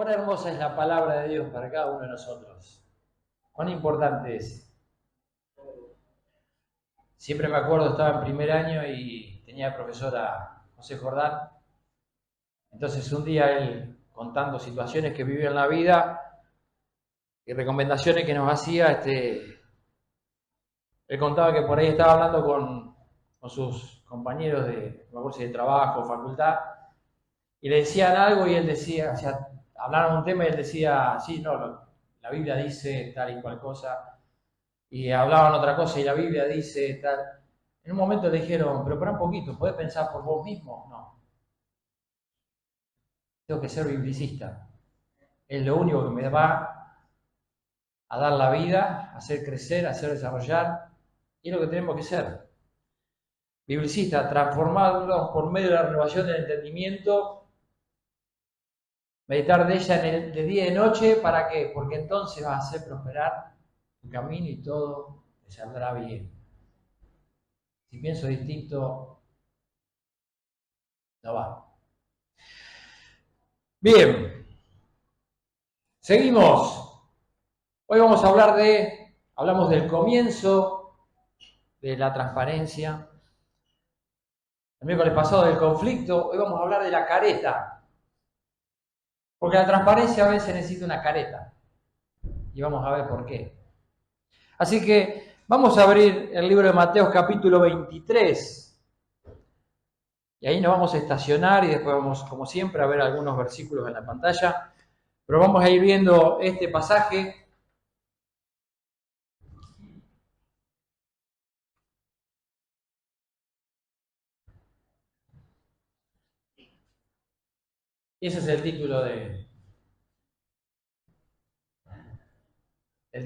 Cuán hermosa es la palabra de Dios para cada uno de nosotros. Cuán importante es. Siempre me acuerdo, estaba en primer año y tenía de profesora José Jordán. Entonces un día él, contando situaciones que vivió en la vida y recomendaciones que nos hacía, él contaba que por ahí estaba hablando con sus compañeros de, no me acuerdo si de trabajo o facultad, y le decían algo y él decía, o sea, hablaron un tema y él decía, sí, no, la Biblia dice tal y cual cosa, y hablaban otra cosa y la Biblia dice tal. En un momento le dijeron, pero para un poquito, ¿podés pensar por vos mismo? No. Tengo que ser biblicista. Es lo único que me va a dar la vida, a hacer crecer, a hacer desarrollar, y es lo que tenemos que ser. Biblicista, transformarnos por medio de la renovación del entendimiento, meditar de ella de día y de noche, ¿para qué? Porque entonces vas a hacer prosperar tu camino y todo te saldrá bien. Si pienso distinto, no va. Bien, seguimos. Hoy vamos a hablamos del comienzo de la transparencia. El miércoles pasado del conflicto, hoy vamos a hablar de la careta. Porque la transparencia a veces necesita una careta. Y vamos a ver por qué. Así que vamos a abrir el libro de Mateo capítulo 23. Y ahí nos vamos a estacionar y después vamos, como siempre, a ver algunos versículos en la pantalla. Pero vamos a ir viendo este pasaje. Y ese es el título del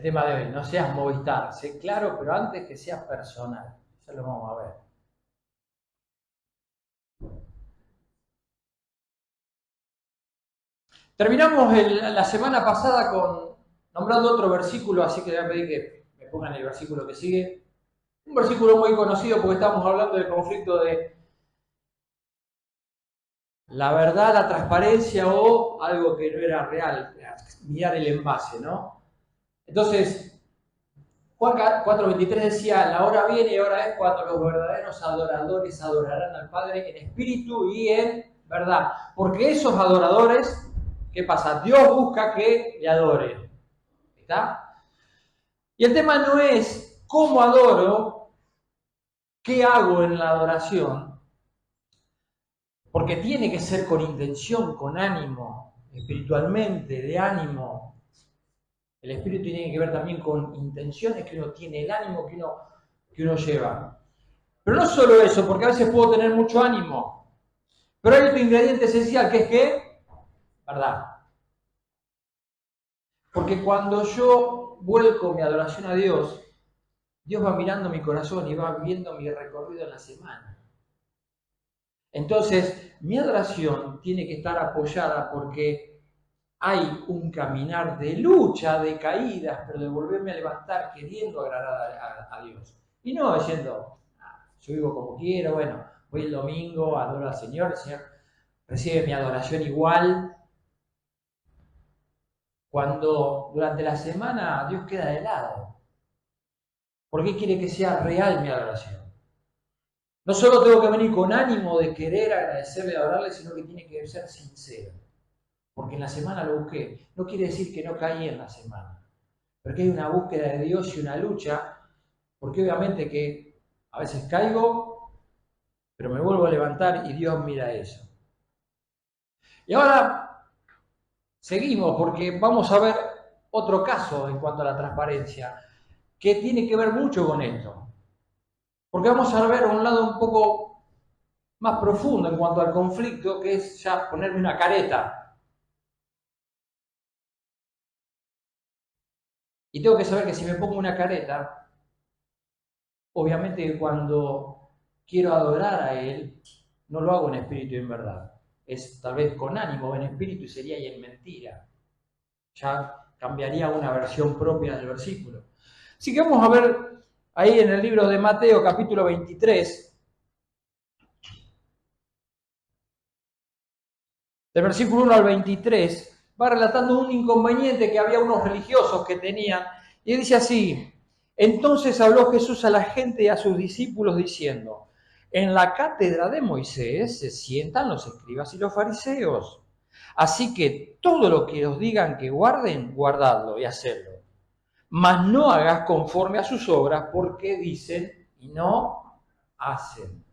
tema de hoy. No seas Movistar. Sé claro, pero antes que seas personal. Eso lo vamos a ver. Terminamos la semana pasada nombrando otro versículo, así que le voy a pedir que me pongan el versículo que sigue. Un versículo muy conocido porque estamos hablando del conflicto de la verdad, la transparencia o algo que no era real, mirar el envase, ¿no? Entonces, Juan 4:23 decía, la hora viene y ahora es cuando los verdaderos adoradores adorarán al Padre en espíritu y en verdad. Porque esos adoradores, ¿qué pasa? Dios busca que le adoren. ¿Está? Y el tema no es cómo adoro, qué hago en la adoración, porque tiene que ser con intención, con ánimo, espiritualmente, de ánimo. El espíritu tiene que ver también con intenciones que uno tiene, el ánimo que uno lleva. Pero no solo eso, porque a veces puedo tener mucho ánimo, pero hay otro ingrediente esencial que es ¿qué? Verdad. Porque cuando yo vuelco mi adoración a Dios, Dios va mirando mi corazón y va viendo mi recorrido en la semana. Entonces, mi adoración tiene que estar apoyada porque hay un caminar de lucha, de caídas, pero de volverme a levantar queriendo agradar a Dios. Y no diciendo, yo vivo como quiero, bueno, voy el domingo, adoro al Señor, el Señor recibe mi adoración igual. Cuando durante la semana Dios queda de lado. ¿Por qué quiere que sea real mi adoración? No solo tengo que venir con ánimo de querer agradecerle y adorarle, sino que tiene que ser sincero. Porque en la semana lo busqué. No quiere decir que no caí en la semana. Pero que hay una búsqueda de Dios y una lucha. Porque obviamente que a veces caigo, pero me vuelvo a levantar y Dios mira eso. Y ahora seguimos porque vamos a ver otro caso en cuanto a la transparencia que tiene que ver mucho con esto. Porque vamos a ver un lado un poco más profundo en cuanto al conflicto, que es ya ponerme una careta. Y tengo que saber que si me pongo una careta, obviamente cuando quiero adorar a Él, no lo hago en espíritu y en verdad. Es tal vez con ánimo, en espíritu y sería y en mentira. Ya cambiaría una versión propia del versículo. Así que vamos a ver ahí en el libro de Mateo, capítulo 23, del versículo 1 al 23, va relatando un inconveniente que había unos religiosos que tenían, y dice así: entonces habló Jesús a la gente y a sus discípulos diciendo: en la cátedra de Moisés se sientan los escribas y los fariseos. Así que todo lo que os digan que guarden, guardadlo y hacedlo. Mas no hagas conforme a sus obras, porque dicen y no hacen.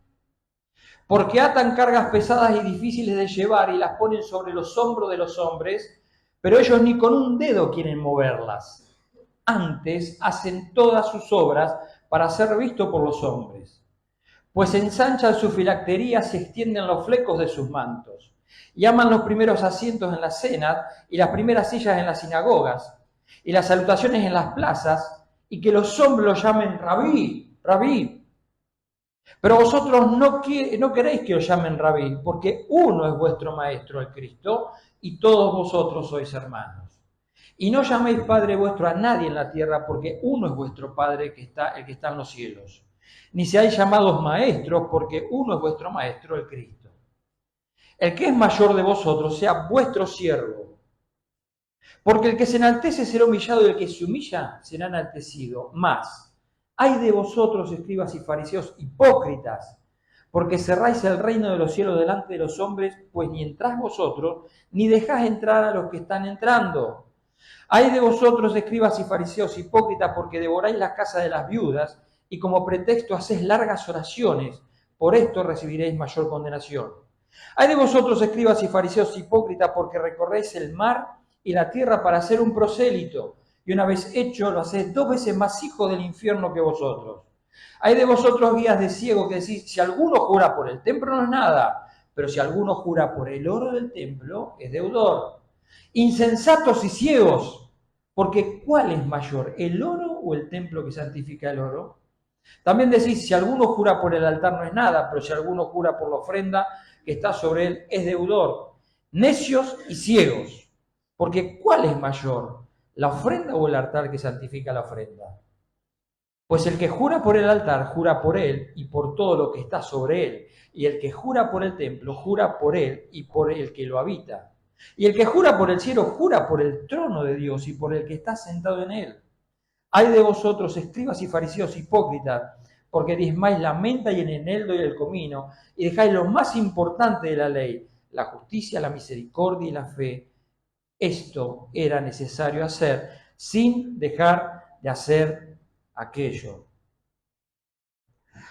Porque atan cargas pesadas y difíciles de llevar y las ponen sobre los hombros de los hombres, pero ellos ni con un dedo quieren moverlas. Antes hacen todas sus obras para ser visto por los hombres. Pues ensanchan sus filacterías y extienden los flecos de sus mantos. Y aman los primeros asientos en las cenas y las primeras sillas en las sinagogas y las salutaciones en las plazas, y que los hombres los llamen rabí, rabí. Pero vosotros no queréis que os llamen rabí, porque uno es vuestro maestro, el Cristo, y todos vosotros sois hermanos. Y no llaméis Padre vuestro a nadie en la tierra, porque uno es vuestro Padre, el que está en los cielos. Ni seáis llamados maestros, porque uno es vuestro Maestro, el Cristo. El que es mayor de vosotros sea vuestro siervo. Porque el que se enaltece será humillado, y el que se humilla será enaltecido. Mas ay de vosotros, escribas y fariseos hipócritas, porque cerráis el reino de los cielos delante de los hombres, pues ni entráis vosotros, ni dejáis entrar a los que están entrando. Ay de vosotros, escribas y fariseos hipócritas, porque devoráis las casas de las viudas, y como pretexto hacéis largas oraciones, por esto recibiréis mayor condenación. Ay de vosotros, escribas y fariseos hipócritas, porque recorréis el mar y la tierra para hacer un prosélito, y una vez hecho lo hacéis 2 veces más hijo del infierno que vosotros. Hay de vosotros guías de ciego que decís: si alguno jura por el templo no es nada, pero si alguno jura por el oro del templo es deudor. Insensatos y ciegos, porque ¿cuál es mayor, el oro o el templo que santifica el oro? También decís: si alguno jura por el altar no es nada, pero si alguno jura por la ofrenda que está sobre él es deudor. Necios y ciegos, porque ¿cuál es mayor, la ofrenda o el altar que santifica la ofrenda? Pues el que jura por el altar, jura por él y por todo lo que está sobre él. Y el que jura por el templo, jura por él y por el que lo habita. Y el que jura por el cielo, jura por el trono de Dios y por el que está sentado en él. Ay de vosotros, escribas y fariseos hipócritas, porque diezmáis la menta y el eneldo y el comino, y dejáis lo más importante de la ley, la justicia, la misericordia y la fe. Esto era necesario hacer sin dejar de hacer aquello.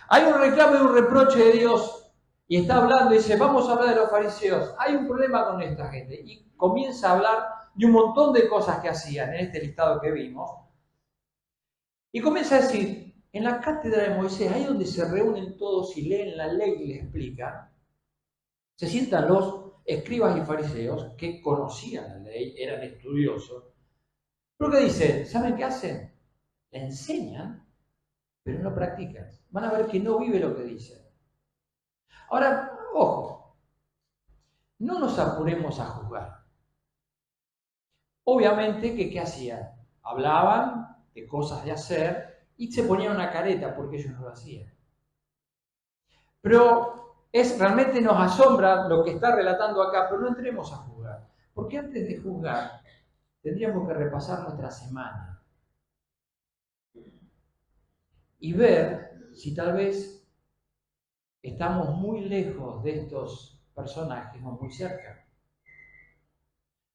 Hay un reclamo y un reproche de Dios, y está hablando y dice: vamos a hablar de los fariseos. Hay un problema con esta gente, y comienza a hablar de un montón de cosas que hacían en este listado que vimos, y comienza a decir: en la cátedra de Moisés, ahí donde se reúnen todos y leen la ley y le explican, se sientan los escribas y fariseos que conocían la ley, eran estudiosos. Pero ¿qué dicen? ¿Saben qué hacen? Le enseñan, pero no practican. Van a ver que no vive lo que dicen. Ahora, ojo, no nos apuremos a juzgar. Obviamente que ¿qué hacían? Hablaban de cosas de hacer y se ponían una careta porque ellos no lo hacían. Pero realmente nos asombra lo que está relatando acá, pero no entremos a juzgar. Porque antes de juzgar, tendríamos que repasar nuestra semana y ver si tal vez estamos muy lejos de estos personajes o muy cerca.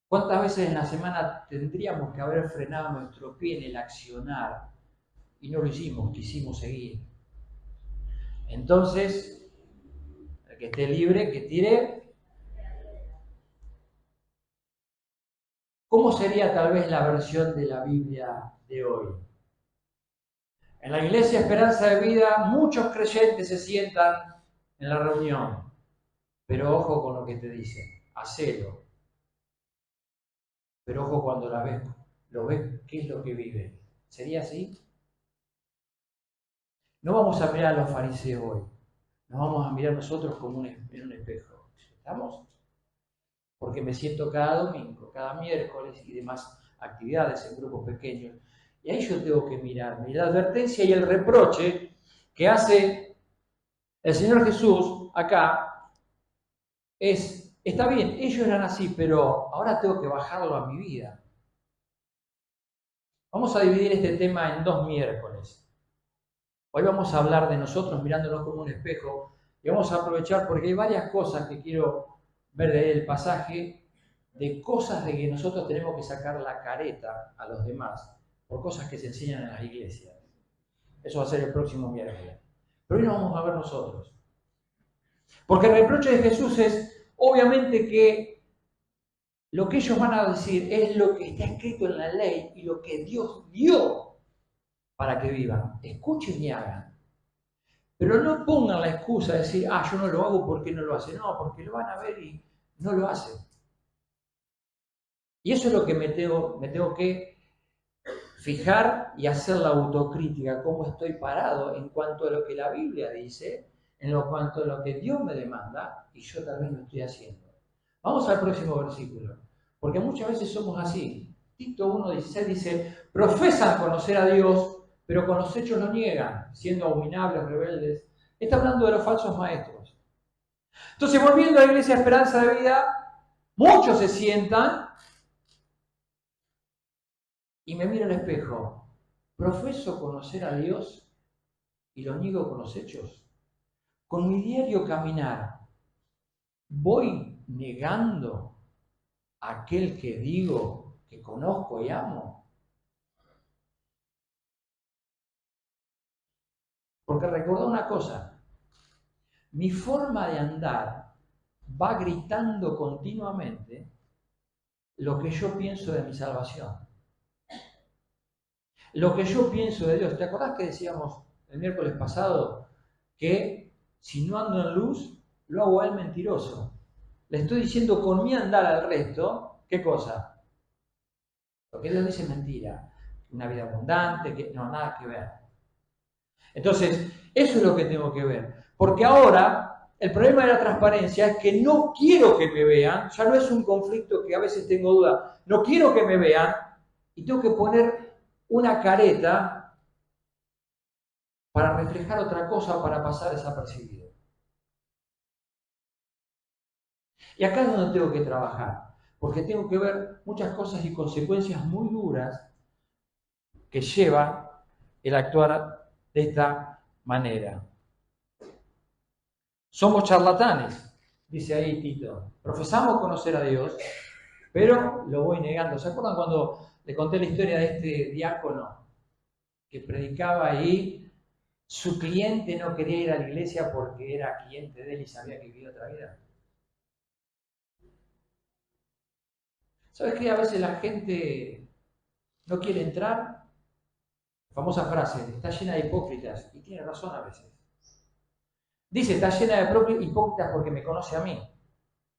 ¿Cuántas veces en la semana tendríamos que haber frenado nuestro pie en el accionar y no lo hicimos, quisimos seguir? Entonces, el que esté libre, que tire. ¿Cómo sería tal vez la versión de la Biblia de hoy? En la Iglesia Esperanza de Vida, muchos creyentes se sientan en la reunión, pero ojo con lo que te dicen: hacelo. Pero ojo cuando lo ves, ¿qué es lo que vive? ¿Sería así? No vamos a mirar a los fariseos hoy, nos vamos a mirar nosotros como en un espejo. ¿Estamos? Porque me siento cada domingo, cada miércoles y demás actividades en grupos pequeños. Y ahí yo tengo que mirarme. Y la advertencia y el reproche que hace el Señor Jesús acá es Está bien, ellos eran así, pero ahora tengo que bajarlo a mi vida. Vamos a dividir este tema en 2 miércoles. Hoy vamos a hablar de nosotros mirándonos como un espejo y vamos a aprovechar porque hay varias cosas que quiero ver de el pasaje, de cosas de que nosotros tenemos que sacar la careta a los demás por cosas que se enseñan en las iglesias. Eso va a ser el próximo miércoles. Pero hoy nos vamos a ver nosotros. Porque el reproche de Jesús es, obviamente, que lo que ellos van a decir es lo que está escrito en la ley y lo que Dios dio para que vivan. Escuchen y hagan. Pero no pongan la excusa de decir, yo no lo hago porque no lo hace. No, porque lo van a ver y no lo hacen. Y eso es lo que me tengo que fijar y hacer la autocrítica, cómo estoy parado en cuanto a lo que la Biblia dice, en cuanto a lo que Dios me demanda, y yo tal vez lo estoy haciendo. Vamos al próximo versículo, porque muchas veces somos así. Tito 1:16 dice, profesan conocer a Dios, pero con los hechos lo niegan, siendo abominables, rebeldes. Está hablando de los falsos maestros. Entonces, volviendo a la Iglesia Esperanza de Vida, muchos se sientan y me miro al espejo. ¿Profeso conocer a Dios y lo niego con los hechos? Con mi diario caminar, ¿voy negando a aquel que digo que conozco y amo? Porque recordá una cosa, mi forma de andar va gritando continuamente lo que yo pienso de mi salvación. Lo que yo pienso de Dios. ¿Te acordás que decíamos el miércoles pasado que si no ando en luz, lo hago a él mentiroso? Le estoy diciendo con mi andar al resto, ¿qué cosa? Lo que Dios dice es mentira. Una vida abundante, que no, nada que ver. Entonces, eso es lo que tengo que ver. Porque ahora, el problema de la transparencia es que no quiero que me vean, ya no es un conflicto que a veces tengo duda, no quiero que me vean y tengo que poner una careta para reflejar otra cosa, para pasar desapercibido. Y acá es donde tengo que trabajar, porque tengo que ver muchas cosas y consecuencias muy duras que lleva el actuar de esta manera. Somos charlatanes, dice ahí Tito. Profesamos conocer a Dios, pero lo voy negando. ¿Se acuerdan cuando le conté la historia de este diácono que predicaba ahí? Su cliente no quería ir a la iglesia porque era cliente de él y sabía que vivía otra vida. ¿Sabes qué? A veces la gente no quiere entrar. Famosa frase, está llena de hipócritas. Y tiene razón a veces. Dice, está llena de hipócritas porque me conoce a mí.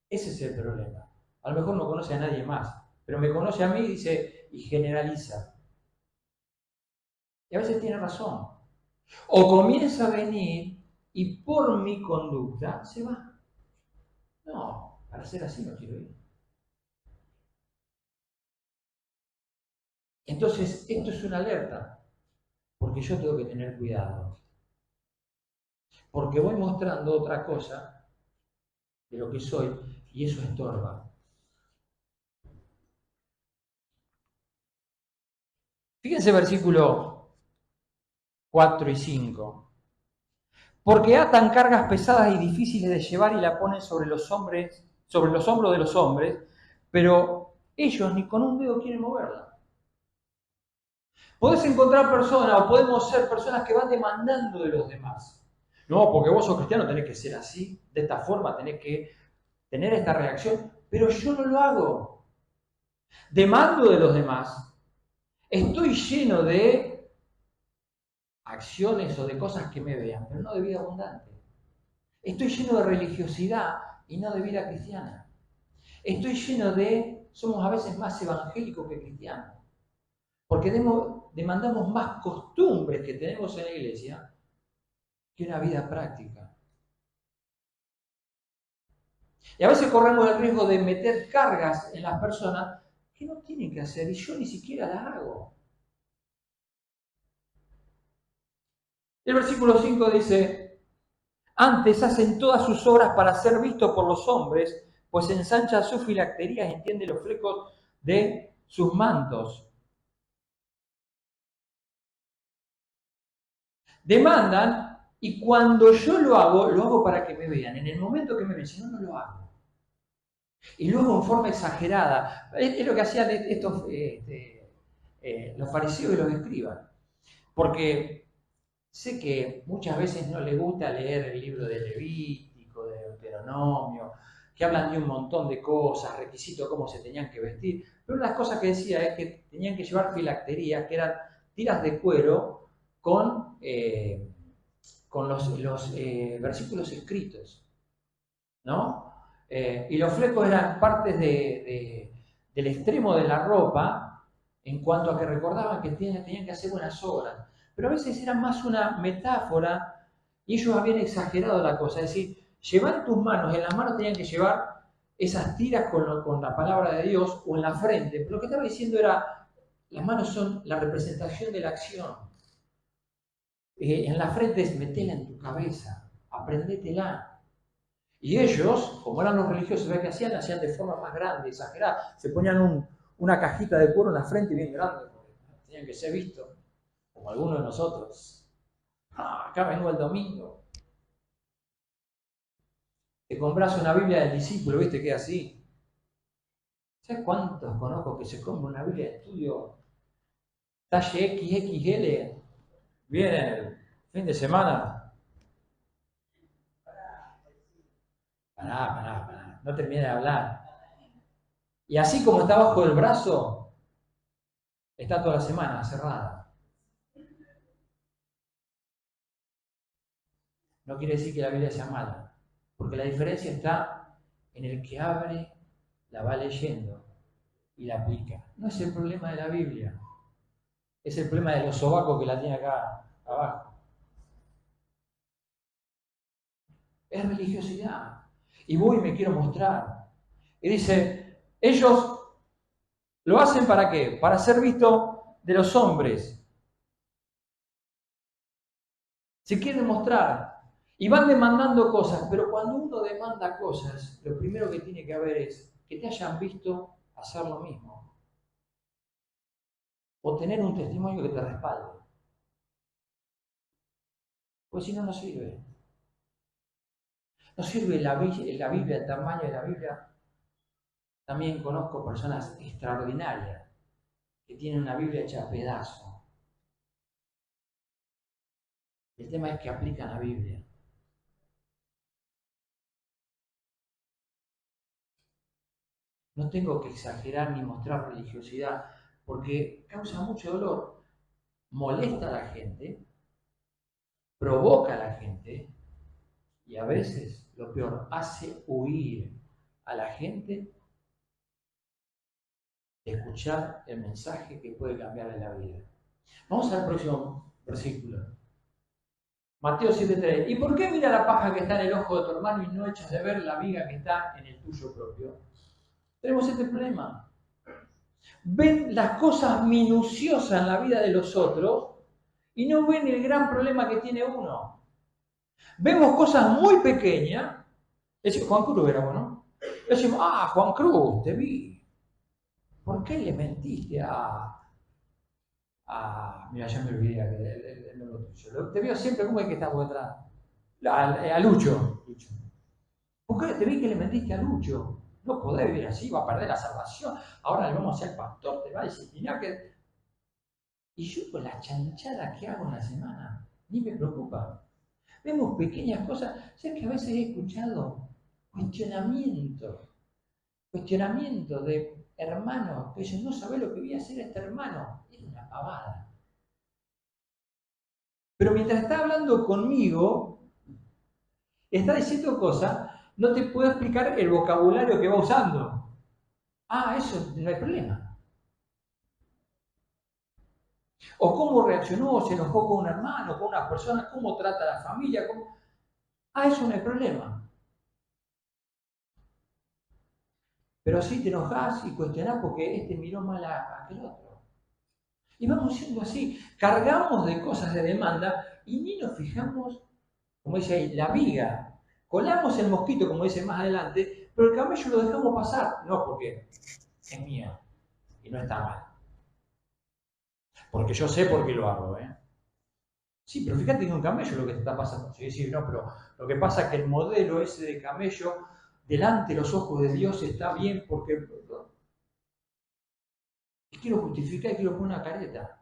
Ese es el problema. A lo mejor no conoce a nadie más, pero me conoce a mí, dice, y generaliza. Y a veces tiene razón. O comienza a venir y por mi conducta se va. No, para ser así no quiero ir. Entonces, esto es una alerta, porque yo tengo que tener cuidado. Porque voy mostrando otra cosa de lo que soy y eso estorba. Fíjense versículo 4 y 5. Porque atan cargas pesadas y difíciles de llevar y la ponen sobre los hombros de los hombres, pero ellos ni con un dedo quieren moverla. Podés encontrar personas o podemos ser personas que van demandando de los demás. No, porque vos sos cristiano, tenés que ser así, de esta forma, tenés que tener esta reacción, pero yo no lo hago. Demando de los demás. Estoy lleno de acciones o de cosas que me vean, pero no de vida abundante. Estoy lleno de religiosidad y no de vida cristiana. Estoy lleno somos a veces más evangélicos que cristianos. Porque demandamos más costumbres que tenemos en la iglesia que una vida práctica. Y a veces corremos el riesgo de meter cargas en las personas que no tienen que hacer y yo ni siquiera las hago. El versículo 5 dice, antes hacen todas sus obras para ser vistos por los hombres, pues ensancha sus filacterías y entiende los flecos de sus mantos. Demandan, y cuando yo lo hago para que me vean. En el momento que me ven, si no, no lo hago. Y luego en forma exagerada. Es lo que hacían estos, los fariseos y los escribas. Porque sé que muchas veces no les gusta leer el libro de Levítico, de Deuteronomio, que hablan de un montón de cosas, requisitos, cómo se tenían que vestir. Pero una de las cosas que decía es que tenían que llevar filacterías, que eran tiras de cuero con los versículos escritos, ¿no? Y los flecos eran partes del extremo de la ropa en cuanto a que recordaban que tenían que hacer buenas obras. Pero a veces era más una metáfora y ellos habían exagerado la cosa. Es decir, llevar en tus manos, en las manos tenían que llevar esas tiras con la palabra de Dios o en la frente. Pero lo que estaba diciendo era, las manos son la representación de la acción. En la frente es metela en tu cabeza, aprendetela. Y ellos, como eran los religiosos, ¿sabes qué hacían? Hacían de forma más grande, exagerada. Se ponían una cajita de cuero en la frente bien grande, porque tenían que ser vistos, como algunos de nosotros. Acá vengo el domingo. Te compras una Biblia del discípulo, ¿viste? Que es así. ¿Sabes cuántos conozco que se compran una Biblia de estudio talle XXL? Viene el fin de semana. Pará. No termine de hablar. Y así como está bajo el brazo, está toda la semana cerrada. No quiere decir que la Biblia sea mala, porque la diferencia está en el que abre, la va leyendo y la aplica. No es el problema de la Biblia, es el problema de los sobacos que la tiene acá abajo. Es religiosidad. Y voy y me quiero mostrar. Y dice, ellos lo hacen ¿para qué? Para ser visto de los hombres. Se quieren mostrar. Y van demandando cosas, pero cuando uno demanda cosas, lo primero que tiene que haber es que te hayan visto hacer lo mismo. O tener un testimonio que te respalde. Pues si no, no sirve. No sirve la Biblia, el tamaño de la Biblia. También conozco personas extraordinarias que tienen una Biblia hecha a pedazos. El tema es que aplican la Biblia. No tengo que exagerar ni mostrar religiosidad porque causa mucho dolor, molesta a la gente, provoca a la gente y a veces, lo peor, hace huir a la gente de escuchar el mensaje que puede cambiarle la vida. Vamos al próximo versículo. Mateo 7:3. ¿Y por qué mira la paja que está en el ojo de tu hermano y no echas de ver la viga que está en el tuyo propio? Tenemos este problema. Ven las cosas minuciosas en la vida de los otros y no ven el gran problema que tiene uno. Vemos cosas muy pequeñas. Decimos, Juan Cruz era bueno. Decimos, Juan Cruz, te vi. ¿Por qué le mentiste mira, ya me olvidé el nombre tuyo. Te veo siempre, ¿cómo es que está por detrás? A Lucho. ¿Por qué te vi que le mentiste a Lucho? No podés vivir así, va a perder la salvación. Ahora le vamos a hacer el pastor, te va a disciplinar. Y yo con la chanchada que hago en la semana, ni me preocupa. Vemos pequeñas cosas. ¿Sabes que a veces he escuchado cuestionamientos de hermanos que dicen, no sabés lo que voy a hacer a este hermano? Es una pavada. Pero mientras está hablando conmigo, está diciendo cosas, no te puedo explicar el vocabulario que va usando. Eso no hay problema. O cómo reaccionó, se enojó con un hermano, con una persona, cómo trata a la familia. Eso no hay problema. Pero sí te enojás y cuestionás porque este miró mal a aquel otro. Y vamos siendo así. Cargamos de cosas de demanda y ni nos fijamos, como dice ahí, la viga. Colamos el mosquito, como dice más adelante, Pero el camello lo dejamos pasar, no porque es mío y no está mal. Porque yo sé por qué lo hago, ¿eh? Sí, pero fíjate que es un camello lo que te está pasando. Sí, sí, no, pero lo que pasa es que el modelo ese de camello, delante de los ojos de Dios, está bien porque... Y quiero justificar y quiero poner una careta.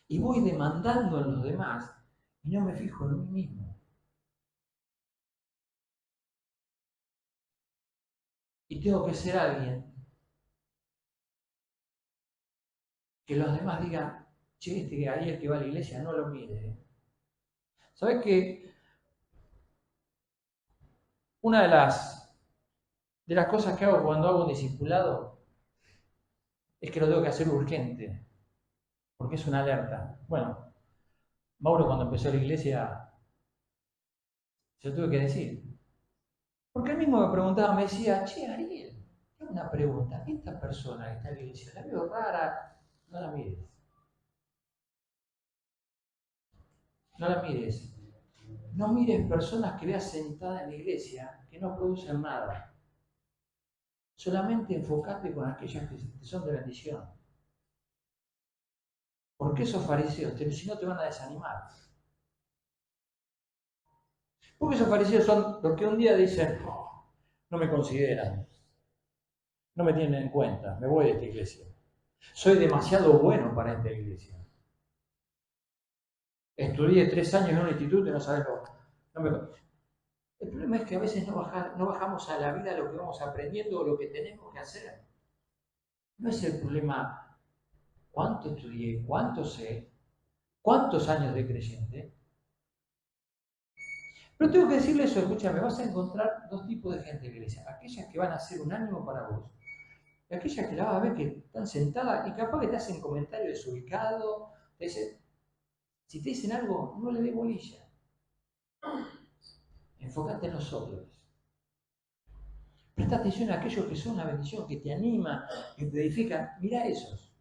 Y voy demandando en los demás y no me fijo en mí mismo. Y tengo que ser alguien que los demás digan, che, este que ahí el que va a la iglesia no lo mire. ¿Sabes qué? Una de las cosas que hago cuando hago un discipulado es que lo tengo que hacer urgente, porque es una alerta. Bueno, Mauro cuando empezó la iglesia, se lo tuve que decir. Porque él mismo me preguntaba, me decía, che, Ariel, tengo una pregunta, esta persona que está en la iglesia, la veo rara, no la mires. No la mires. No mires personas que veas sentadas en la iglesia que no producen nada. Solamente enfocate con aquellas que son de bendición. Porque esos fariseos, si no te van a desanimar. Porque esos fariseos son los que un día dicen, oh, no me consideran, no me tienen en cuenta, me voy de esta iglesia. Soy demasiado bueno para esta iglesia. Estudié 3 años en un instituto y no sabes lo... No me... El problema es que a veces no bajamos a la vida lo que vamos aprendiendo o lo que tenemos que hacer. No es el problema cuánto estudié, cuánto sé, cuántos años de creyente. Pero tengo que decirle eso, escúchame, vas a encontrar 2 tipos de gente en la iglesia. Aquellas que van a ser un ánimo para vos. Y aquellas que la vas a ver que están sentadas y capaz que te hacen comentarios desubicados. Te dicen, si te dicen algo, no le dé bolilla. Enfócate en los otros. Presta atención a aquellos que son una bendición, que te animan, que te edifican. Mira esos.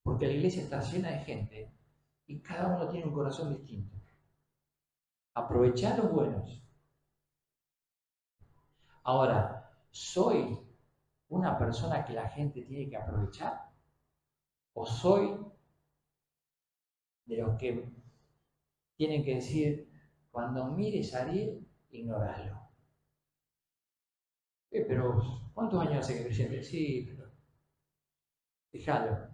Porque la iglesia está llena de gente y cada uno tiene un corazón distinto. Aprovechar los buenos. Ahora, ¿soy una persona que la gente tiene que aprovechar? ¿O soy de los que tienen que decir, cuando mires a Ariel, ignoralo? Pero, ¿cuántos años hace que creyente? Sí, pero déjalo.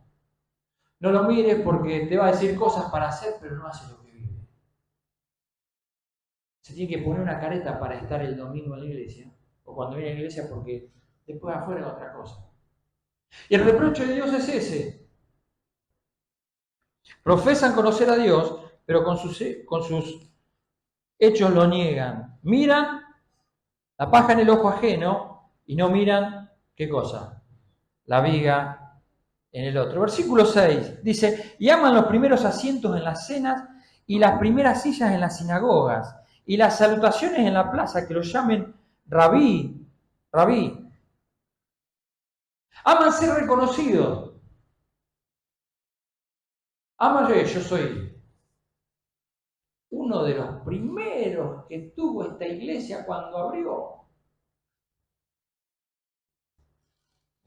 No lo mires porque te va a decir cosas para hacer, pero no hace lo que vive. Se tiene que poner una careta para estar el domingo en la iglesia, o cuando viene a la iglesia porque después afuera es otra cosa. Y el reproche de Dios es ese. Profesan conocer a Dios, pero con sus hechos lo niegan. Miran la paja en el ojo ajeno y no miran, ¿qué cosa? La viga en el otro. Versículo 6 dice, y aman los primeros asientos en las cenas y las primeras sillas en las sinagogas y las salutaciones en la plaza, que los llamen rabí, rabí. Aman ser reconocidos. Aman, yo soy uno de los primeros que tuvo esta iglesia cuando abrió.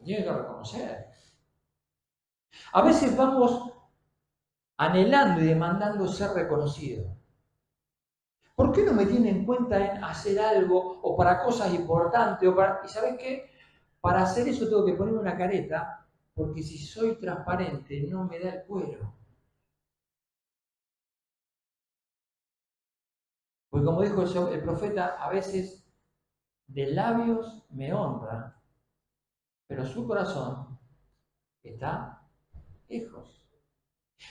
Tiene que reconocer. A veces vamos anhelando y demandando ser reconocidos. ¿Por qué no me tienen en cuenta en hacer algo o para cosas importantes? ¿Y sabes qué? Para hacer eso tengo que ponerme una careta, porque si soy transparente no me da el cuero. Porque como dijo el profeta, a veces de labios me honra, pero su corazón está lejos.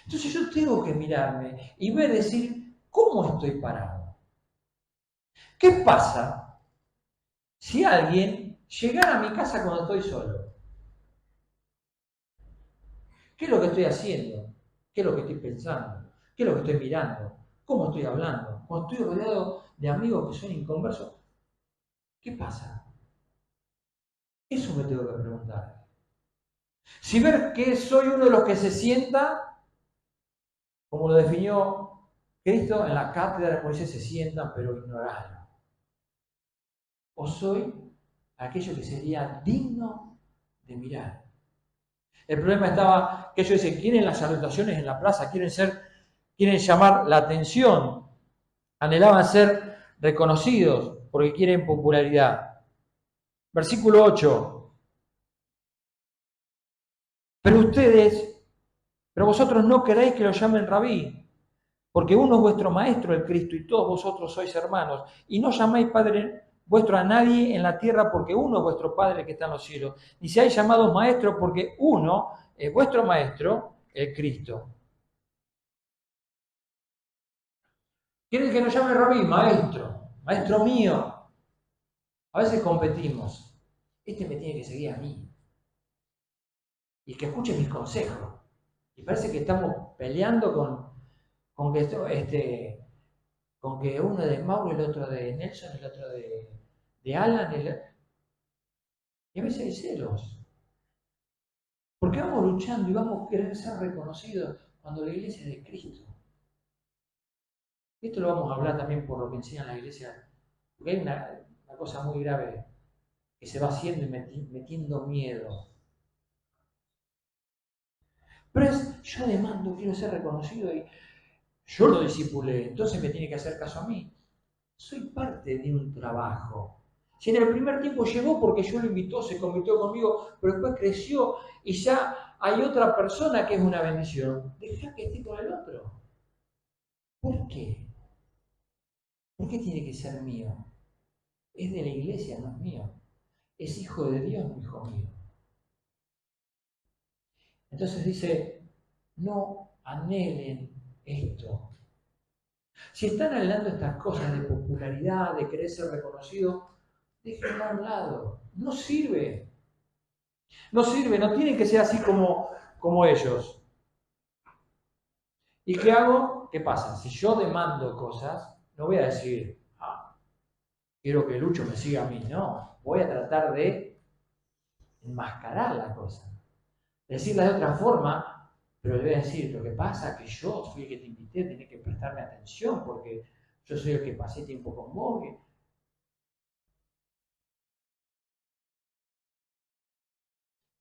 Entonces yo tengo que mirarme y ver, decir, ¿cómo estoy parado? ¿Qué pasa si alguien llegara a mi casa cuando estoy solo? ¿Qué es lo que estoy haciendo? ¿Qué es lo que estoy pensando? ¿Qué es lo que estoy mirando? ¿Cómo estoy hablando? Cuando estoy rodeado de amigos que son inconversos, ¿qué pasa? Eso me tengo que preguntar. Si ver que soy uno de los que se sienta, como lo definió Cristo, en la cátedra de Moisés se sientan, pero ignorarlo. o soy aquello que sería digno de mirar? El problema estaba que ellos dicen, quieren las salutaciones en la plaza, quieren llamar la atención, anhelaban ser reconocidos porque quieren popularidad. Versículo 8. Pero vosotros no queréis que lo llamen rabí, porque uno es vuestro maestro, el Cristo, y todos vosotros sois hermanos. Y no llamáis Padre vuestro a nadie en la tierra, porque uno es vuestro Padre que está en los cielos. Ni seáis llamados maestros, porque uno es vuestro maestro, el Cristo. ¿Quieren que nos llame rabí? Maestro mío. A veces competimos. Este me tiene que seguir a mí. Y que escuche mis consejos. Y parece que estamos peleando con que uno es de Mauro, el otro de Nelson, el otro de Alan. Y a veces hay celos. Porque vamos luchando y vamos a querer ser reconocidos cuando la iglesia es de Cristo. Esto lo vamos a hablar también por lo que enseña la iglesia. Porque hay una cosa muy grave que se va haciendo y metiendo miedo. Pero yo demando, quiero ser reconocido y yo lo discipulé, entonces me tiene que hacer caso a mí. Soy parte de un trabajo. Si en el primer tiempo llegó porque yo lo invitó, se convirtió conmigo, pero después creció y ya hay otra persona que es una bendición, deja que esté con el otro. ¿Por qué? ¿Por qué tiene que ser mío? Es de la iglesia, no es mío. Es hijo de Dios, no hijo mío. Entonces dice, no anhelen esto. Si están anhelando estas cosas de popularidad, de querer ser reconocido, déjenlo a un lado. No sirve. No sirve, no tienen que ser así como ellos. ¿Y qué hago? ¿Qué pasa? Si yo demando cosas, no voy a decir, quiero que Lucho me siga a mí. No, voy a tratar de enmascarar la cosa. Decirla de otra forma, pero le voy a decir, lo que pasa es que yo fui el que te invité, tenés que prestarme atención porque yo soy el que pasé tiempo con vos.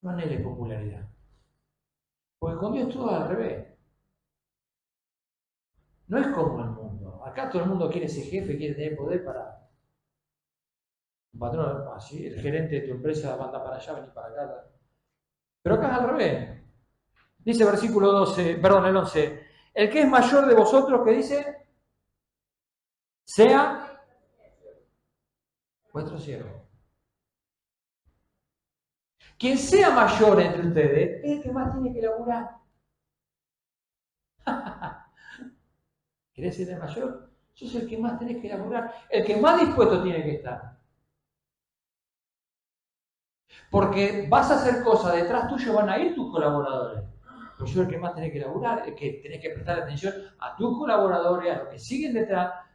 No anhele popularidad. Porque con Dios todo al revés. No es como el mundo. Acá todo el mundo quiere ser jefe, quiere tener poder para... Un patrón, así, el gerente de tu empresa manda para allá, vení para acá. Pero acá es al revés. Dice versículo 12, perdón, el 11. El que es mayor de vosotros, ¿qué dice? Sea vuestro siervo. Quien sea mayor entre ustedes es el que más tiene que laburar. ¿Querés ser el mayor? Sos el que más tenés que laburar. El que más dispuesto tiene que estar. Porque vas a hacer cosas, detrás tuyo van a ir tus colaboradores. Pues yo el que más tenés que laburar, el que tenés que prestar atención a tus colaboradores, a los que siguen detrás.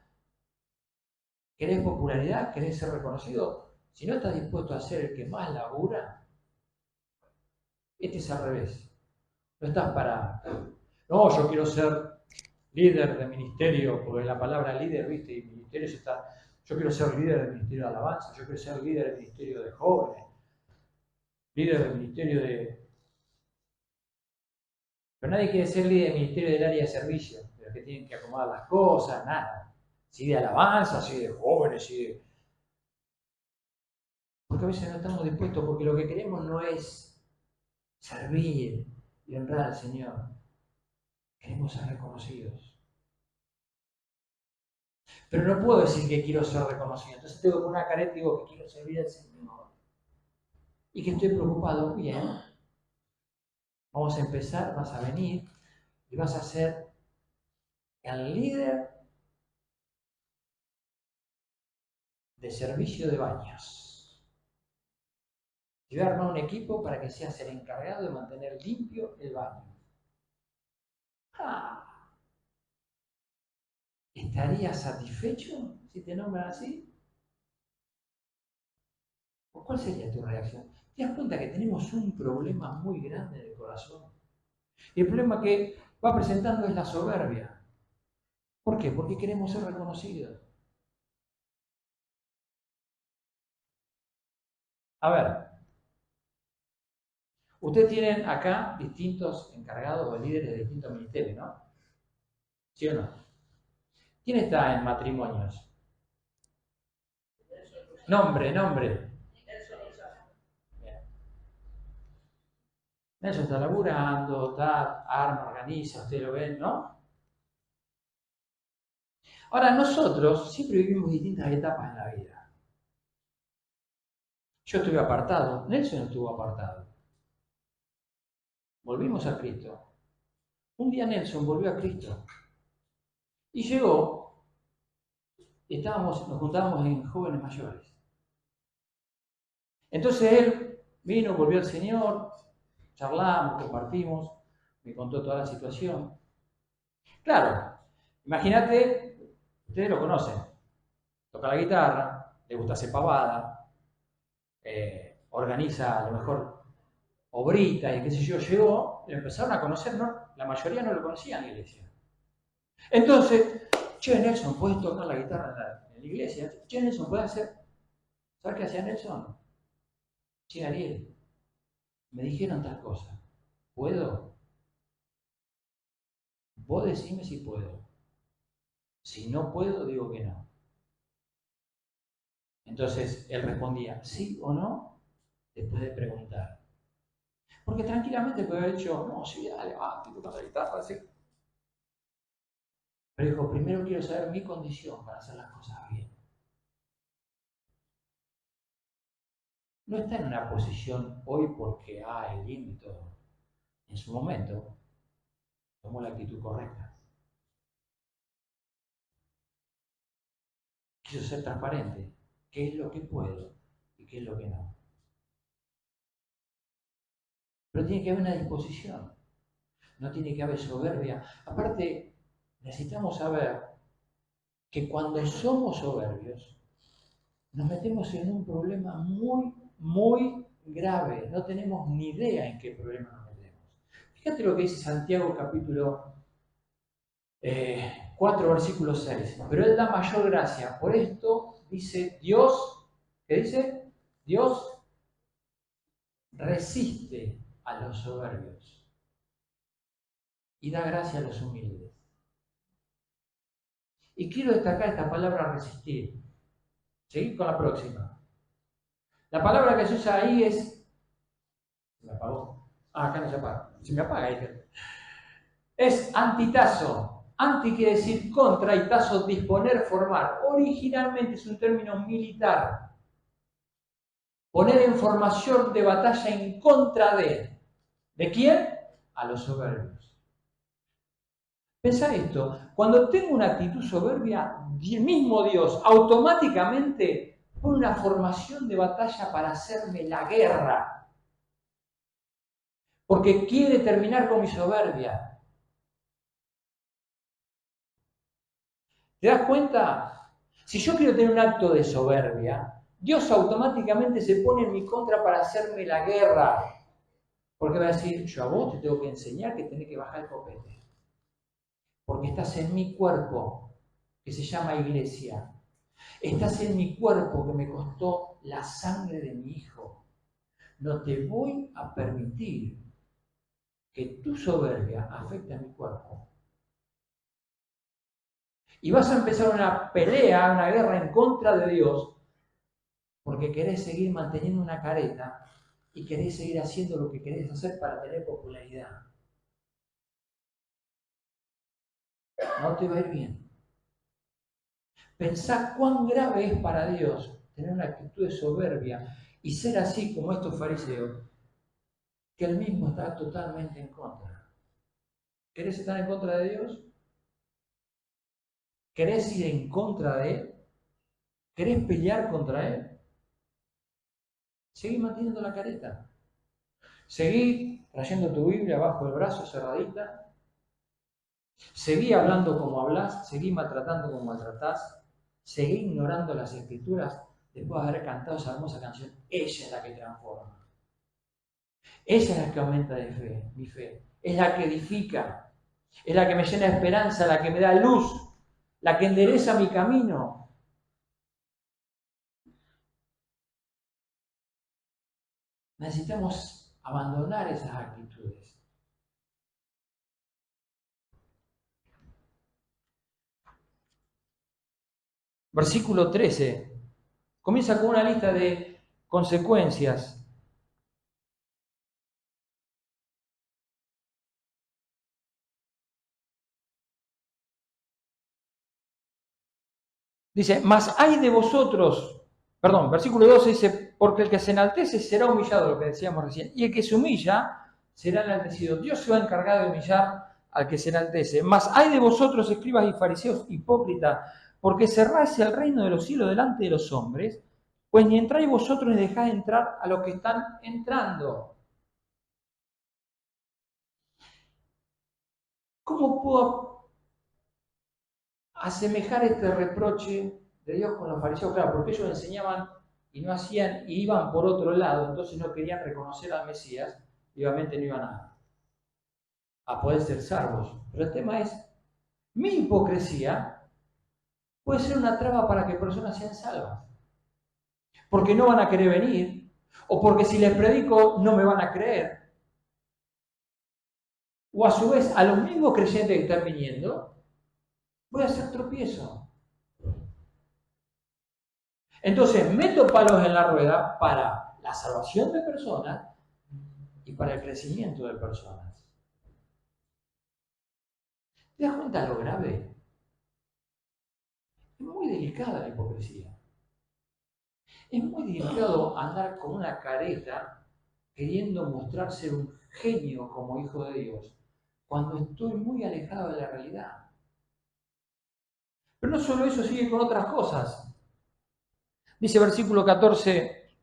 ¿Querés popularidad? ¿Querés ser reconocido? Si no estás dispuesto a ser el que más labura, este es al revés. No estás para, no, yo quiero ser líder de ministerio, porque la palabra líder, viste, y ministerio está, yo quiero ser líder del ministerio de alabanza, yo quiero ser líder del ministerio de jóvenes, líder del ministerio de... Pero nadie quiere ser líder del ministerio del área de servicio, de los que tienen que acomodar las cosas, nada. Si de alabanza, si de jóvenes, si de... Porque a veces no estamos dispuestos, porque lo que queremos no es servir y honrar al Señor. Queremos ser reconocidos. Pero no puedo decir que quiero ser reconocido. Entonces tengo que poner una careta y digo que quiero servir al Señor. Y que estoy preocupado. Bien. Vamos a empezar, vas a venir y vas a ser el líder de servicio de baños. Te voy a armar un equipo para que seas el encargado de mantener limpio el baño. ¿Estarías satisfecho si te nombran así? ¿O cuál sería tu reacción? ¿Te das cuenta que tenemos un problema muy grande en el corazón? Y el problema que va presentando es la soberbia. ¿Por qué? Porque queremos ser reconocidos. A ver, ustedes tienen acá distintos encargados o líderes de distintos ministerios, ¿no? ¿Sí o no? ¿Quién está en matrimonios? Nombre. Bien. Nelson está laburando, está, arma, organiza, ustedes lo ven, ¿no? Ahora, nosotros siempre vivimos distintas etapas en la vida. Yo estuve apartado, Nelson estuvo apartado. Volvimos a Cristo. Un día Nelson volvió a Cristo. Y llegó, y nos juntábamos en jóvenes mayores. Entonces él vino, volvió al Señor, charlamos, compartimos, me contó toda la situación. Claro, imagínate, ustedes lo conocen, toca la guitarra, le gusta hacer pavada, organiza a lo mejor obritas y qué sé yo, llegó, le empezaron a conocer, ¿no? La mayoría no lo conocían en la iglesia. Entonces, che, Nelson, ¿puedes tocar la guitarra en la iglesia? Che, Nelson, ¿puedes hacer? ¿Sabes qué hacía Nelson? Che, Ariel, me dijeron tal cosa. ¿Puedo? Vos decime si puedo. Si no puedo, digo que no. Entonces él respondía sí o no después de preguntar. Porque tranquilamente puede haber dicho, no, sí, dale, va, te toca la guitarra, así. Pero dijo, primero quiero saber mi condición para hacer las cosas bien. No está en una posición hoy porque, el límite. En su momento, tomó la actitud correcta. Quiso ser transparente. ¿Qué es lo que puedo y qué es lo que no? Pero tiene que haber una disposición. No tiene que haber soberbia. Aparte, necesitamos saber que cuando somos soberbios, nos metemos en un problema muy, muy grave. No tenemos ni idea en qué problema nos metemos. Fíjate lo que dice Santiago capítulo 4, versículo 6. Pero Él da mayor gracia. Por esto dice Dios, ¿qué dice? Dios resiste a los soberbios y da gracia a los humildes. Y quiero destacar esta palabra resistir. Seguir con la próxima. La palabra que se usa ahí es... ¿Se me apagó? Acá no se apaga. Se me apaga ahí. Es antitazo. Anti quiere decir contra y tazo disponer, formar. Originalmente es un término militar. Poner en formación de batalla en contra de. ¿De quién? A los soberbios. Pensá esto. Cuando tengo una actitud soberbia, el mismo Dios automáticamente pone una formación de batalla para hacerme la guerra. Porque quiere terminar con mi soberbia. ¿Te das cuenta? Si yo quiero tener un acto de soberbia, Dios automáticamente se pone en mi contra para hacerme la guerra. Porque va a decir, yo a vos te tengo que enseñar que tenés que bajar el copete. Porque estás en mi cuerpo, que se llama iglesia. Estás en mi cuerpo que me costó la sangre de mi hijo. No te voy a permitir que tu soberbia afecte a mi cuerpo. Y vas a empezar una pelea, una guerra en contra de Dios, porque querés seguir manteniendo una careta y querés seguir haciendo lo que querés hacer para tener popularidad. No te va a ir bien. Pensá cuán grave es para Dios tener una actitud de soberbia y ser así como estos fariseos, que él mismo está totalmente en contra. ¿Querés estar en contra de Dios? ¿Querés ir en contra de Él? ¿Querés pelear contra Él? Seguí manteniendo la careta. Seguí trayendo tu Biblia bajo el brazo cerradita. Seguí hablando como hablas. Seguí maltratando como maltratás. Seguí ignorando las escrituras después de haber cantado esa hermosa canción. Ella es la que transforma. Ella es la que aumenta de fe, mi fe. Es la que edifica. Es la que me llena de esperanza, la que me da luz, la que endereza mi camino. necesitamos abandonar esas actitudes. Versículo 13. Comienza con una lista de consecuencias. Dice, mas hay de vosotros, versículo 12 dice, porque el que se enaltece será humillado, lo que decíamos recién, y el que se humilla será enaltecido. Dios se va a encargar de humillar al que se enaltece. Mas hay de vosotros, escribas y fariseos, hipócritas, porque cerráis el reino de los cielos delante de los hombres, pues ni entráis vosotros ni dejáis entrar a los que están entrando. ¿Cómo puedo asemejar este reproche de Dios con los fariseos? Claro, porque ellos enseñaban y no hacían, y iban por otro lado, entonces no querían reconocer al Mesías, y obviamente no iban a poder ser salvos. Pero el tema es, mi hipocresía puede ser una traba para que personas sean salvas. Porque no van a querer venir, o porque si les predico no me van a creer. O a su vez, a los mismos creyentes que están viniendo, voy a hacer tropiezo. Entonces, meto palos en la rueda para la salvación de personas y para el crecimiento de personas. ¿Te das cuenta lo grave? Es muy delicada la hipocresía. Es muy delicado andar con una careta queriendo mostrar ser un genio como hijo de Dios, cuando estoy muy alejado de la realidad. Pero no solo eso, sigue con otras cosas. Dice versículo 14,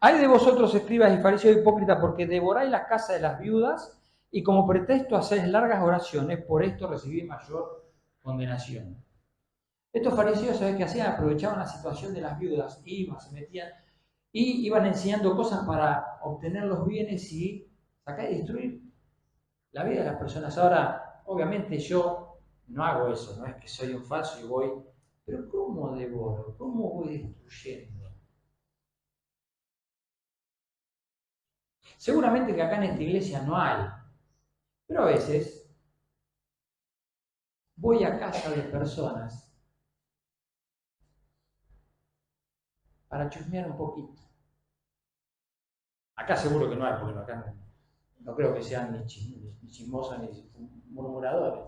hay de vosotros, escribas y fariseos hipócritas, porque devoráis las casas de las viudas y como pretexto hacéis largas oraciones, por esto recibís mayor condenación. Estos fariseos, ¿sabes qué hacían? Aprovechaban la situación de las viudas, iban, se metían y iban enseñando cosas para obtener los bienes y sacar y destruir la vida de las personas. Ahora, obviamente yo no hago eso, no es que soy un falso y voy, pero ¿cómo devoro? ¿Cómo voy destruyendo? Seguramente que acá en esta iglesia no hay, pero a veces voy a casa de personas para chusmear un poquito. Acá seguro que no hay, porque acá no creo que sean ni chismosos ni murmuradores.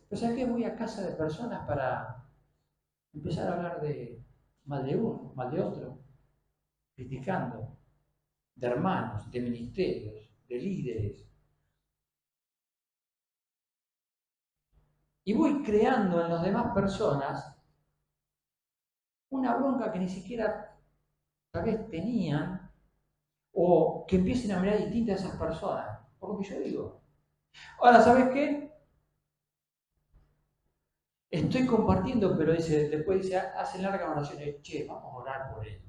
Pero ¿sabes qué? Voy a casa de personas para empezar a hablar mal de uno, mal de otro, criticando, de hermanos, de ministerios, de líderes. Y voy creando en las demás personas una bronca que ni siquiera tal vez tenían, o que empiecen a mirar distintas a esas personas, por lo que yo digo. Ahora, ¿sabes qué? Estoy compartiendo, pero después dice, hacen largas oraciones, che, vamos a orar por él.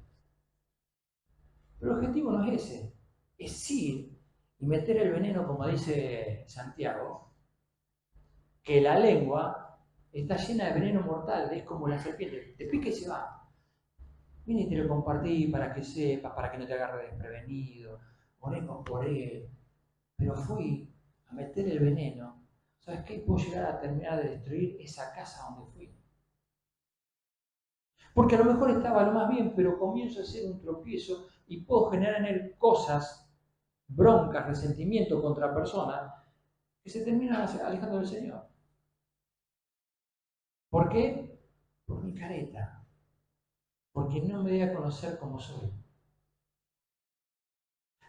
Pero el objetivo no es ese, es ir y meter el veneno, como dice Santiago, que la lengua está llena de veneno mortal, es como la serpiente, te pica y se va. Vine y te lo compartí para que sepas, para que no te agarre desprevenido, oremos por él. Pero fui a meter el veneno. ¿Sabes qué? Puedo llegar a terminar de destruir esa casa donde fui. Porque a lo mejor estaba lo más bien, pero comienzo a hacer un tropiezo y puedo generar en él cosas, broncas, resentimiento contra personas que se terminan alejando del Señor. ¿Por qué? Por mi careta. Porque no me voy a conocer como soy.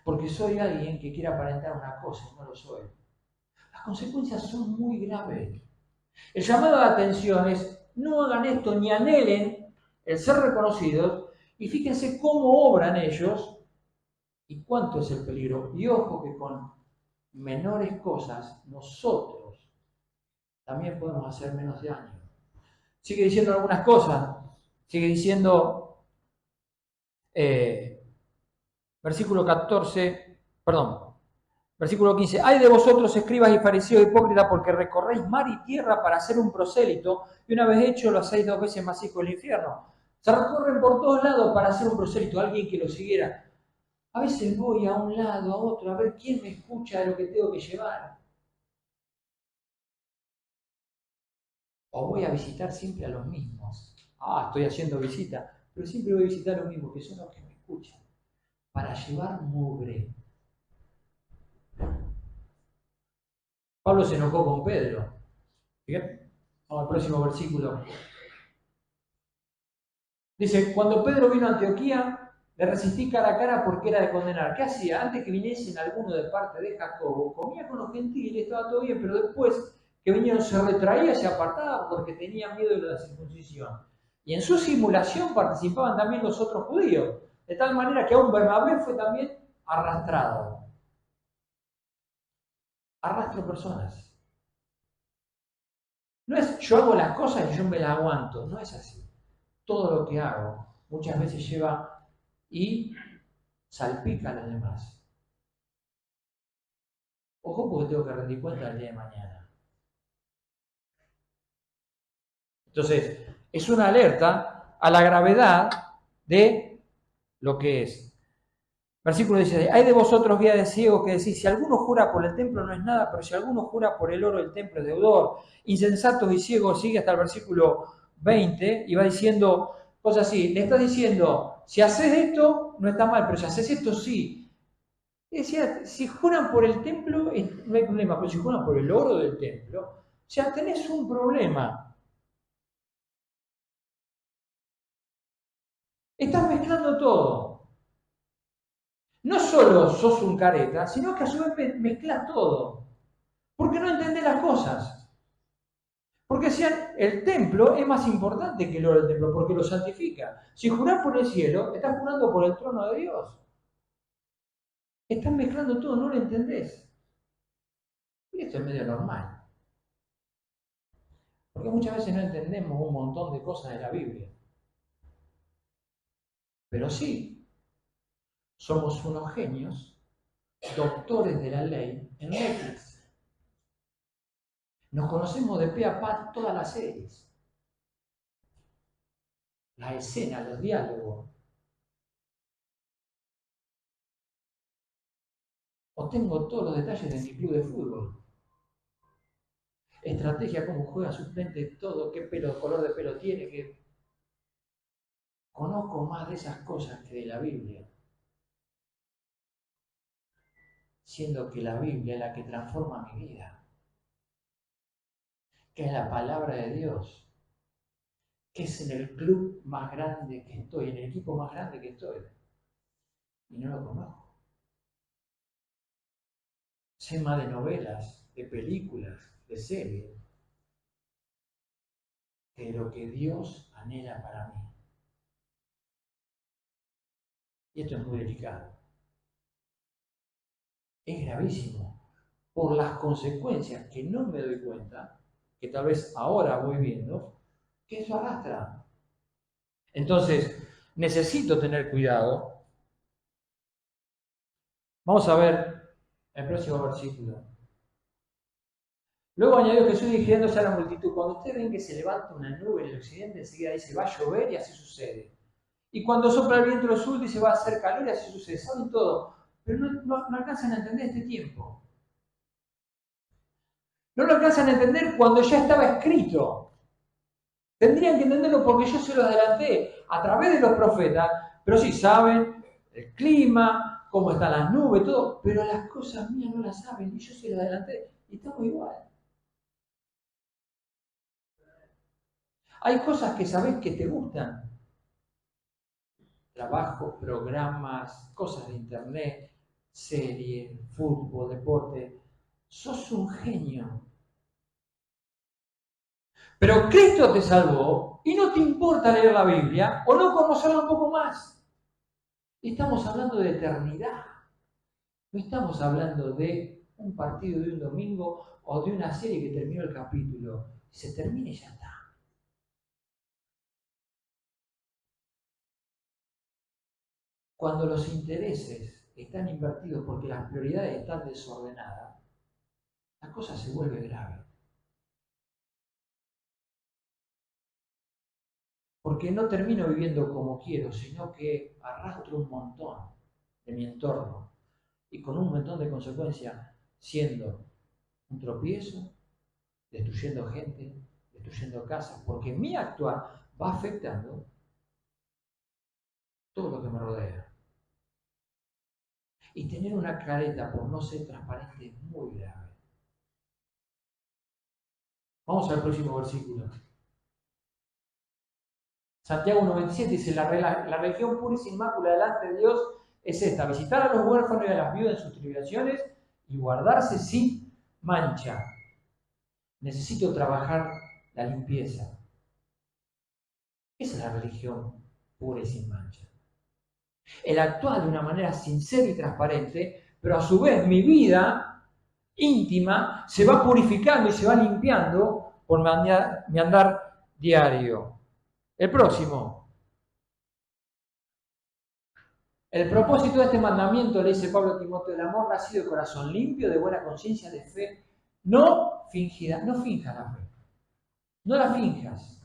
Porque soy alguien que quiere aparentar una cosa y no lo soy. Las consecuencias son muy graves. El llamado de atención es, no hagan esto ni anhelen el ser reconocidos y fíjense cómo obran ellos y cuánto es el peligro. Y ojo que con menores cosas nosotros también podemos hacer menos daño. Sigue diciendo algunas cosas. Sigue diciendo, versículo 14, versículo 15. Hay de vosotros, escribas y fariseos hipócritas, porque recorréis mar y tierra para hacer un prosélito, y una vez hecho lo hacéis 2 veces más hijo del infierno. Se recorren por todos lados para hacer un prosélito, alguien que lo siguiera. A veces voy a un lado, a otro, a ver quién me escucha de lo que tengo que llevar. O voy a visitar siempre a los mismos. Estoy haciendo visita, pero siempre voy a visitar a los mismos, que son los que me escuchan, para llevar mugre. Pablo se enojó con Pedro. Fíjate, vamos al próximo versículo. Dice, cuando Pedro vino a Antioquía, le resistí cara a cara porque era de condenar. ¿Qué hacía? Antes que viniesen algunos de parte de Jacobo, comía con los gentiles, estaba todo bien, pero después que vinieron se retraía, se apartaba porque tenía miedo de la circuncisión. Y en su simulación participaban también los otros judíos, de tal manera que aún Bernabé fue también arrastrado. Arrastro personas. No es yo hago las cosas y yo me las aguanto, no es así. Todo lo que hago muchas veces lleva y salpica a los demás. Ojo porque tengo que rendir cuenta el día de mañana. Entonces, es una alerta a la gravedad de lo que es. Versículo 16. Hay de vosotros guía de ciegos que decís, si alguno jura por el templo no es nada, pero si alguno jura por el oro del templo es deudor. Insensatos y ciegos, sigue hasta el versículo 20 y va diciendo cosas así. Le está diciendo, si haces esto no está mal, pero si haces esto sí. Decía, si juran por el templo no hay problema, pero si juran por el oro del templo, ya tenés un problema. Estás mezclando todo. No solo sos un careta, sino que a su vez mezclas todo. Porque no entendés las cosas. Porque decían, el templo es más importante que el oro del templo, porque lo santifica. Si jurás por el cielo, estás jurando por el trono de Dios. Estás mezclando todo, no lo entendés. Y esto es medio normal. Porque muchas veces no entendemos un montón de cosas de la Biblia. Pero sí, somos unos genios, doctores de la ley en Netflix. Nos conocemos de pe a pa todas las series. La escena, los diálogos. O tengo todos los detalles de mi club de fútbol. Estrategia, cómo juega suplente, todo, qué pelo, color de pelo tiene, que conozco más de esas cosas que de la Biblia. Siendo que la Biblia es la que transforma mi vida. Que es la palabra de Dios. Que es en el club más grande que estoy, en el equipo más grande que estoy. Y no lo conozco. Sé más de novelas, de películas, de series, que lo que Dios anhela para mí. Y esto es muy delicado. Es gravísimo por las consecuencias que no me doy cuenta, que tal vez ahora voy viendo, que eso arrastra. Entonces, necesito tener cuidado. Vamos a ver el próximo versículo. Luego añadió Jesús dirigiéndose a la multitud, cuando ustedes ven que se levanta una nube en el occidente, enseguida dice, va a llover y así sucede. Y cuando sopla el viento del sur, dice, va a hacer calor y así sucede. Saben todo, pero no alcanzan a entender este tiempo. No lo alcanzan a entender cuando ya estaba escrito. Tendrían que entenderlo porque yo se lo adelanté a través de los profetas, pero sí saben el clima, cómo están las nubes, todo, pero las cosas mías no las saben y yo se lo adelanté y estamos igual. Hay cosas que sabés que te gustan. Trabajo, programas, cosas de internet, serie, fútbol, deporte. Sos un genio. Pero Cristo te salvó y no te importa leer la Biblia o no conocerla un poco más. Estamos hablando de eternidad. No estamos hablando de un partido de un domingo o de una serie que terminó el capítulo. Se termina y ya está. Cuando los intereses están invertidos porque las prioridades están desordenadas, la cosa se vuelve grave. Porque no termino viviendo como quiero, sino que arrastro un montón. de mi entorno y con un montón de consecuencias, siendo un tropiezo, destruyendo gente, destruyendo casas, porque mi actuar va afectando todo lo que me rodea. Y tener una careta por no ser transparente es muy grave. Vamos al próximo versículo. Santiago 1.27 dice, la religión pura y sin mácula delante de Dios es esta, visitar a los huérfanos y a las viudas en sus tribulaciones y guardarse sin mancha. Necesito trabajar la limpieza. Esa es la religión pura y sin mancha. El actuar de una manera sincera y transparente, pero a su vez mi vida íntima se va purificando y se va limpiando por mi andar diario. El próximo. El propósito de este mandamiento, le dice Pablo a Timoteo, el amor nacido de corazón limpio, de buena conciencia, de fe, no fingida. No finjas la fe. No la finjas.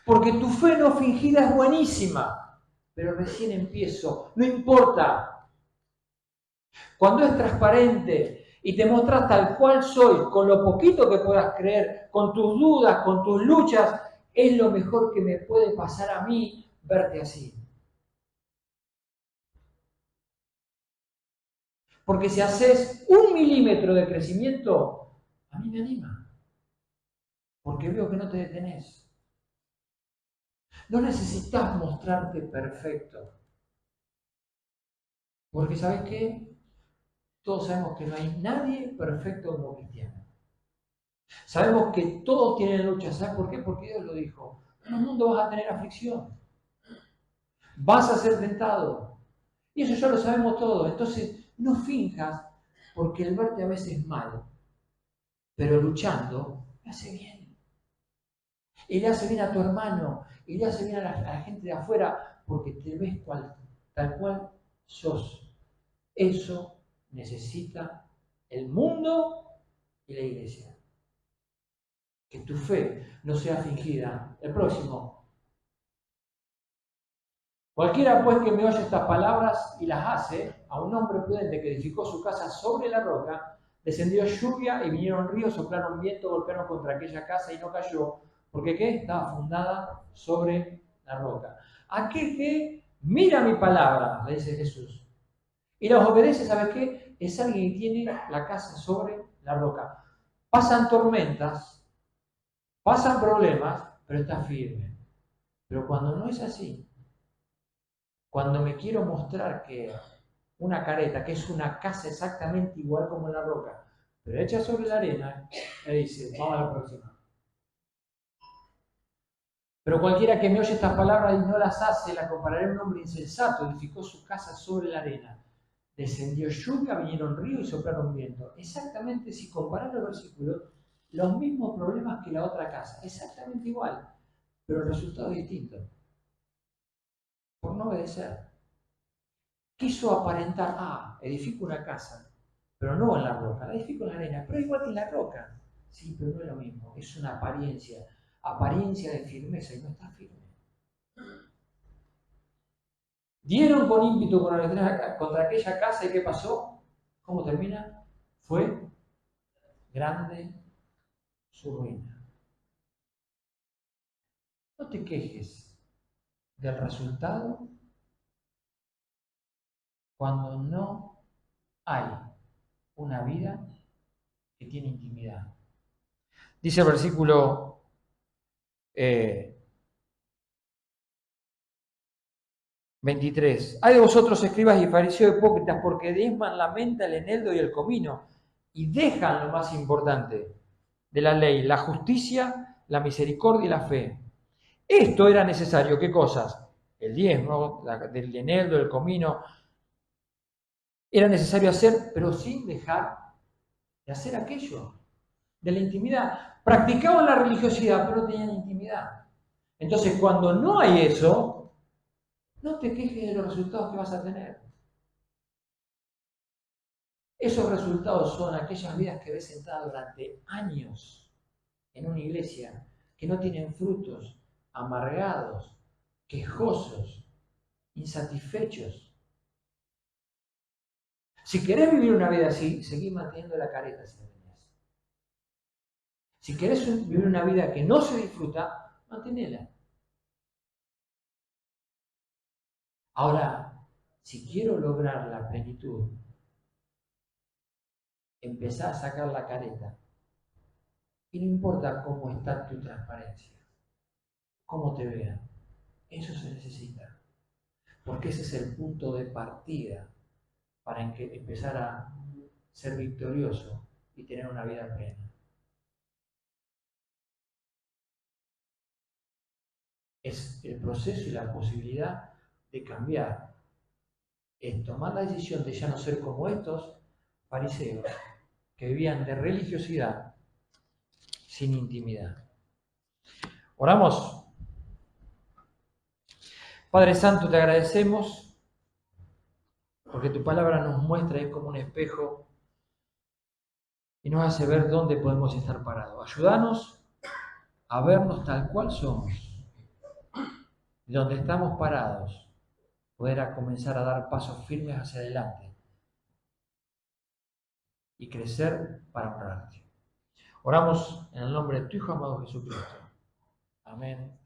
Porque tu fe no fingida es buenísima, pero recién empiezo. No importa. Cuando es transparente y te mostras tal cual soy, con lo poquito que puedas creer, con tus dudas, con tus luchas, es lo mejor que me puede pasar a mí verte así. Porque si haces 1 milímetro de crecimiento, a mí me anima. Porque veo que no te detenés. No necesitas mostrarte perfecto. Porque ¿sabes qué? Todos sabemos que no hay nadie perfecto como cristiano. Sabemos que todos tienen lucha. ¿Sabes por qué? Porque Dios lo dijo. En el mundo vas a tener aflicción. Vas a ser tentado. Y eso ya lo sabemos todos. Entonces, no finjas, porque el verte a veces mal, pero luchando, me hace bien. Y le hace bien a tu hermano, y le hace bien a la gente de afuera, porque te ves tal cual sos. Eso necesita el mundo y la iglesia. Que tu fe no sea fingida. El próximo. Cualquiera pues que me oye estas palabras y las hace, a un hombre prudente que edificó su casa sobre la roca, descendió lluvia y vinieron ríos, soplaron viento, golpearon contra aquella casa y no cayó, porque ¿qué? Estaba fundada sobre la roca. Aquel que mira mi palabra, le dice Jesús, y las obedece, ¿sabe qué? Es alguien que tiene la casa sobre la roca. Pasan tormentas, pasan problemas, pero está firme. Pero cuando no es así, cuando me quiero mostrar que una careta, que es una casa exactamente igual como en la roca, pero hecha sobre la arena, me dice, vamos a la próxima. Pero cualquiera que me oye estas palabras y no las hace, la compararé a un hombre insensato, edificó su casa sobre la arena. Descendió lluvia, vinieron ríos y soplaron viento. Exactamente, si comparan los versículos, los mismos problemas que la otra casa. Exactamente igual, pero el resultado es distinto. Por no obedecer. Quiso aparentar, edifico una casa, pero no en la roca, la edifico en la arena, pero igual que en la roca. Sí, pero no es lo mismo, es una apariencia de firmeza y no está firme. Dieron con ímpetu contra aquella casa y ¿qué pasó? ¿Cómo termina? Fue grande su ruina. No te quejes del resultado cuando no hay una vida que tiene intimidad. Dice el versículo 23. Hay de vosotros, escribas y fariseos hipócritas, porque diezman la menta, el eneldo y el comino, y dejan lo más importante de la ley, la justicia, la misericordia y la fe. Esto era necesario, ¿qué cosas? El diezmo, del eneldo, el comino, era necesario hacer, pero sin dejar de hacer aquello, de la intimidad. Practicaban la religiosidad, pero no tenían intimidad. Entonces, cuando no hay eso, no te quejes de los resultados que vas a tener. Esos resultados son aquellas vidas que ves sentadas durante años en una iglesia, que no tienen frutos, amargados, quejosos, insatisfechos. Si querés vivir una vida así, seguí manteniendo la careta si no tenés. Si querés vivir una vida que no se disfruta, mantenela. Ahora, si quiero lograr la plenitud, empezá a sacar la careta. Y no importa cómo está tu transparencia, cómo te vean, eso se necesita. Porque ese es el punto de partida para empezar a ser victorioso y tener una vida plena. Es el proceso y la posibilidad de cambiar. Es tomar la decisión de ya no ser como estos fariseos que vivían de religiosidad sin intimidad. Oramos. Padre Santo, te agradecemos porque tu palabra nos muestra ahí como un espejo y nos hace ver dónde podemos estar parados. Ayúdanos a vernos tal cual somos, y donde estamos parados, poder comenzar a dar pasos firmes hacia adelante y crecer para honrarte. Oramos en el nombre de tu Hijo amado Jesucristo. Amén.